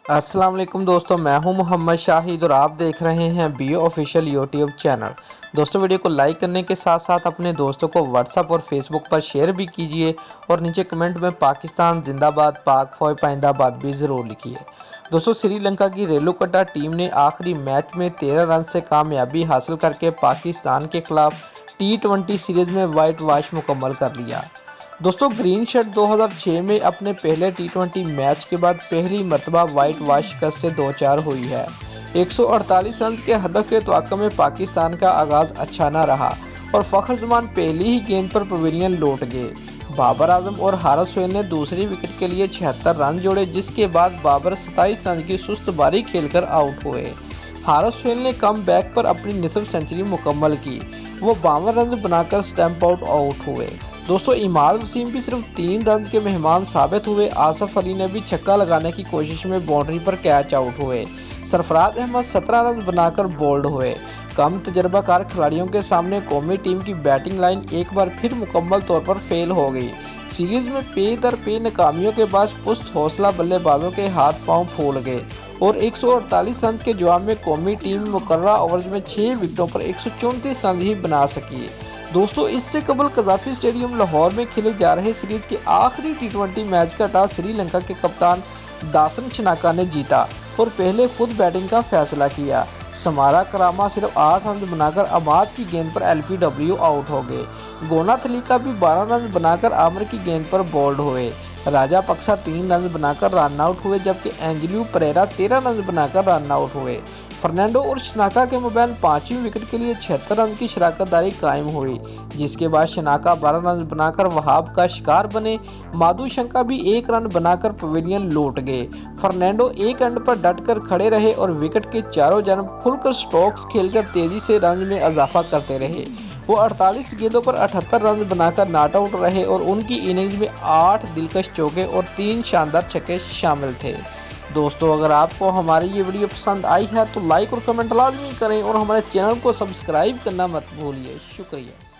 अस्सलाम वालेकुम दोस्तों, मैं हूं मोहम्मद शाहिद और आप देख रहे हैं बीओ ऑफिशियल यूट्यूब चैनल। दोस्तों, वीडियो को लाइक करने के साथ साथ अपने दोस्तों को व्हाट्सएप और फेसबुक पर शेयर भी कीजिए और नीचे कमेंट में पाकिस्तान जिंदाबाद, पाक फौज पाइंदाबाद भी ज़रूर लिखिए। दोस्तों, श्रीलंका की रेलुकट्टा टीम ने आखिरी मैच में 13 रन से कामयाबी हासिल करके पाकिस्तान के खिलाफ T20 सीरीज में वाइट वॉश मुकम्मल कर लिया। दोस्तों, ग्रीन शर्ट 2006 में अपने पहले T20 मैच के बाद पहली मर्तबा वाइट वॉश शिकस्त से दो चार हुई है। 148 रन के हदफ के तवक्को में पाकिस्तान का आगाज अच्छा न रहा और फखर जमान पहली ही गेंद पर पवेलियन लौट गए। बाबर आजम और हारिस सोहेल ने दूसरी विकेट के लिए 76 रन जोड़े, जिसके बाद बाबर 27 रन की सुस्त बारी खेलकर आउट हुए। हारिस सोहेल ने कम बैक पर अपनी निसफ सेंचुरी मुकम्मल की। वो 52 रन बनाकर स्टैम्प आउट हुए। दोस्तों, इमाद वसीम भी सिर्फ 3 रन के मेहमान साबित हुए। आसफ अली ने भी छक्का लगाने की कोशिश में बाउंड्री पर कैच आउट हुए। सरफराज अहमद 17 रन बनाकर बोल्ड हुए। कम तजर्बाकार खिलाड़ियों के सामने कौमी टीम की बैटिंग लाइन एक बार फिर मुकम्मल तौर पर फेल हो गई। सीरीज में पे दर पे नाकामियों के बाद पुस्त हौसला बल्लेबाजों के हाथ पांव फूल गए और 148 रन के जवाब में कौमी टीम मुकर्ररा ओवर्स में 6 विकेटों पर 134 रन ही बना सकी। दोस्तों, इससे कबल कजाफी स्टेडियम लाहौर में खेले जा रहे सीरीज के आखिरी T20 मैच का टॉस श्रीलंका के कप्तान दासन शनाका ने जीता और पहले खुद बैटिंग का फैसला किया। समारा करामा सिर्फ 8 रन बनाकर अमाद की गेंद पर LPW आउट हो गए। गोना थलीका भी 12 रन बनाकर आमिर की गेंद पर बोल्ड हुए। राजा पक्सा 3 रन बनाकर रन आउट हुए, जबकि एंजलियो परेरा 13 रन बनाकर रन आउट हुए। फर्नांडो और शनाका के मोबाइल 5वीं विकेट के लिए 76 रन की शराकतदारी कायम हुई, जिसके बाद शनाका 12 रन बनाकर वहाब का शिकार बने। माधुशंका भी 1 रन बनाकर पवेलियन लौट गए। फर्नांडो एक एंड पर डटकर खड़े रहे और विकेट के चारों जानब खुलकर स्ट्रोक्स खेलकर तेजी से रन में इजाफा करते रहे। वो 48 गेंदों पर 78 रन बनाकर नॉट आउट रहे और उनकी इनिंग्स में 8 दिलकश चौके और 3 शानदार छक्के शामिल थे। दोस्तों, अगर आपको हमारी ये वीडियो पसंद आई है तो लाइक और कमेंट लाजमी करें और हमारे चैनल को सब्सक्राइब करना मत भूलिए। शुक्रिया।